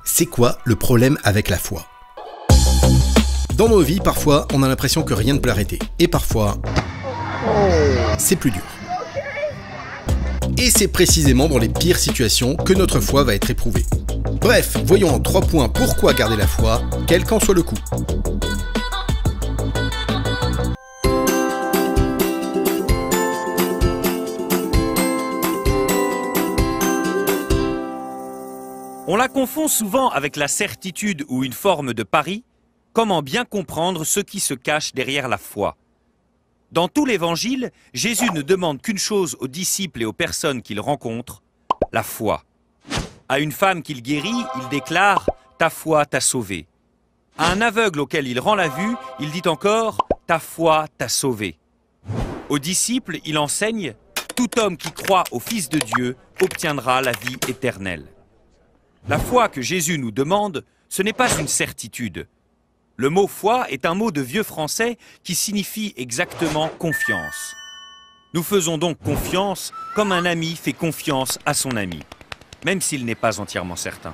C'est quoi le problème avec la foi? Dans nos vies, parfois, on a l'impression que rien ne peut l'arrêter. Et parfois, c'est plus dur. Et c'est précisément dans les pires situations que notre foi va être éprouvée. Bref, voyons en 3 points pourquoi garder la foi, quel qu'en soit le coût. On la confond souvent avec la certitude ou une forme de pari. Comment bien comprendre ce qui se cache derrière la foi? Dans tout l'Évangile, Jésus ne demande qu'une chose aux disciples et aux personnes qu'il rencontre, la foi. À une femme qu'il guérit, il déclare « Ta foi t'a sauvé ». À un aveugle auquel il rend la vue, il dit encore « Ta foi t'a sauvé ». Aux disciples, il enseigne « Tout homme qui croit au Fils de Dieu obtiendra la vie éternelle ». La foi que Jésus nous demande, ce n'est pas une certitude. Le mot « foi » est un mot de vieux français qui signifie exactement « confiance ». Nous faisons donc confiance comme un ami fait confiance à son ami, même s'il n'est pas entièrement certain.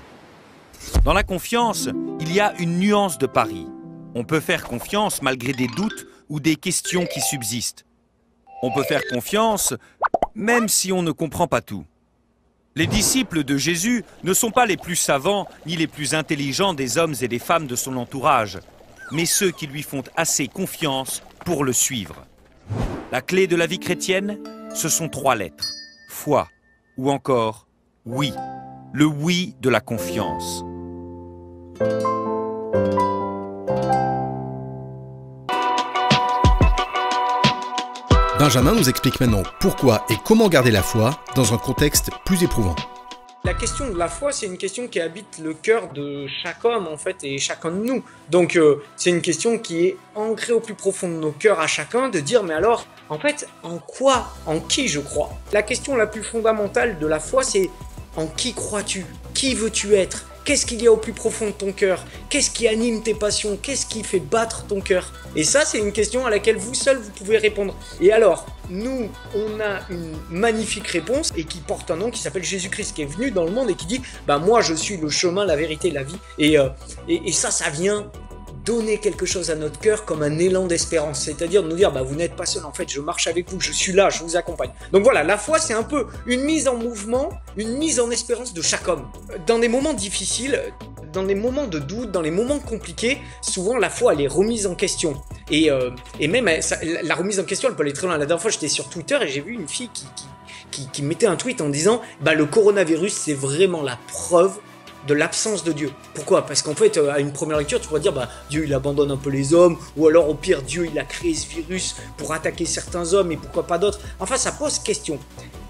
Dans la confiance, il y a une nuance de pari. On peut faire confiance malgré des doutes ou des questions qui subsistent. On peut faire confiance même si on ne comprend pas tout. Les disciples de Jésus ne sont pas les plus savants ni les plus intelligents des hommes et des femmes de son entourage, mais ceux qui lui font assez confiance pour le suivre. La clé de la vie chrétienne, ce sont 3 lettres. Foi ou encore oui. Le oui de la confiance. Benjamin nous explique maintenant pourquoi et comment garder la foi dans un contexte plus éprouvant. La question de la foi, c'est une question qui habite le cœur de chaque homme, en fait, et chacun de nous. Donc, c'est une question qui est ancrée au plus profond de nos cœurs à chacun, de dire, mais alors, en fait, en quoi, en qui je crois? La question la plus fondamentale de la foi, c'est en qui crois-tu? Qui veux-tu être? Qu'est-ce qu'il y a au plus profond de ton cœur? Qu'est-ce qui anime tes passions? Qu'est-ce qui fait battre ton cœur? Et ça, c'est une question à laquelle vous seul, vous pouvez répondre. Et alors, nous, on a une magnifique réponse et qui porte un nom qui s'appelle Jésus-Christ, qui est venu dans le monde et qui dit « Bah moi, je suis le chemin, la vérité, la vie. » Et ça vient donner quelque chose à notre cœur comme un élan d'espérance, c'est-à-dire de nous dire bah, vous n'êtes pas seul, en fait je marche avec vous, je suis là, je vous accompagne. Donc voilà, la foi c'est un peu une mise en mouvement, une mise en espérance de chaque homme. Dans des moments difficiles, dans des moments de doute, dans les moments compliqués, souvent la foi elle est remise en question. Et même la remise en question elle peut aller très loin. La dernière fois j'étais sur Twitter et j'ai vu une fille qui mettait un tweet en disant bah, le coronavirus c'est vraiment la preuve de l'absence de Dieu. Pourquoi? Parce qu'en fait, à une première lecture, tu pourrais dire bah, Dieu il abandonne un peu les hommes, ou alors au pire, Dieu il a créé ce virus pour attaquer certains hommes et pourquoi pas d'autres. Enfin, ça pose question.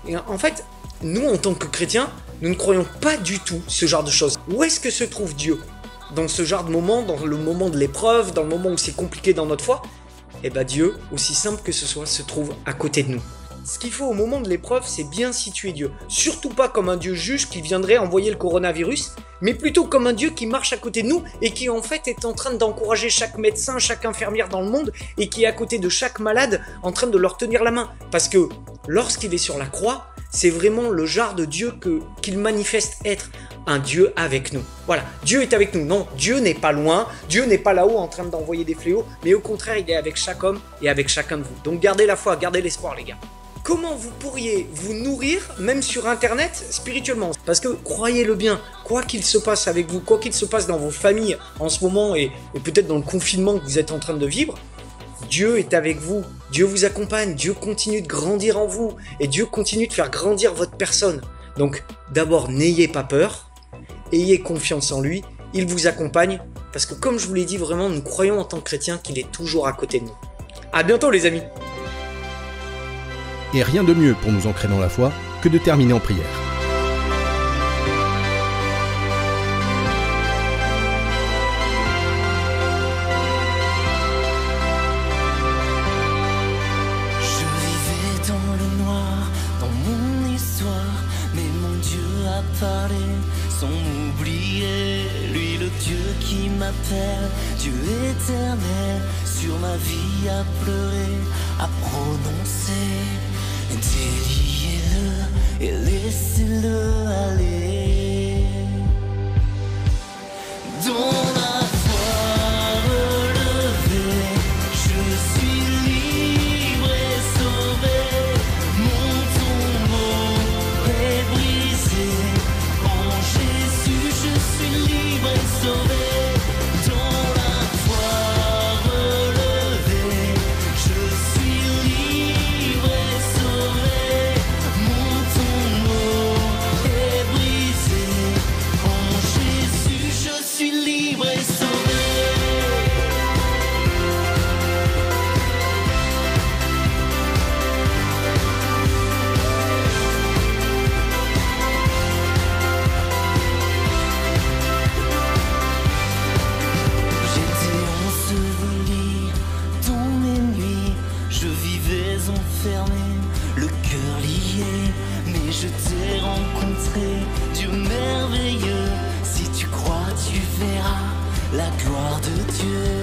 Et en fait, nous en tant que chrétiens, nous ne croyons pas du tout ce genre de choses. Où est-ce que se trouve Dieu? Dans ce genre de moment, dans le moment de l'épreuve, dans le moment où c'est compliqué dans notre foi? Eh bien Dieu, aussi simple que ce soit, se trouve à côté de nous. Ce qu'il faut au moment de l'épreuve, c'est bien situer Dieu. Surtout pas comme un Dieu juge qui viendrait envoyer le coronavirus, mais plutôt comme un Dieu qui marche à côté de nous et qui en fait est en train d'encourager chaque médecin, chaque infirmière dans le monde et qui est à côté de chaque malade en train de leur tenir la main. Parce que lorsqu'il est sur la croix, c'est vraiment le genre de Dieu qu'il manifeste être. Un Dieu avec nous. Voilà, Dieu est avec nous. Non, Dieu n'est pas loin, Dieu n'est pas là-haut en train d'envoyer des fléaux, mais au contraire, il est avec chaque homme et avec chacun de vous. Donc gardez la foi, gardez l'espoir les gars. Comment vous pourriez vous nourrir, même sur internet, spirituellement? Parce que, croyez-le bien, quoi qu'il se passe avec vous, quoi qu'il se passe dans vos familles en ce moment et peut-être dans le confinement que vous êtes en train de vivre, Dieu est avec vous, Dieu vous accompagne, Dieu continue de grandir en vous et Dieu continue de faire grandir votre personne. Donc, d'abord, n'ayez pas peur, ayez confiance en lui, il vous accompagne parce que comme je vous l'ai dit, vraiment, nous croyons en tant que chrétiens qu'il est toujours à côté de nous. À bientôt les amis! Et rien de mieux pour nous ancrer dans la foi que de terminer en prière. Je vivais dans le noir, dans mon histoire, mais mon Dieu a parlé sans m'oublier. Lui le Dieu qui m'appelle, Dieu éternel, sur ma vie à pleurer, à prononcer. Déliez-le et laissez-le aller. gloire de Dieu.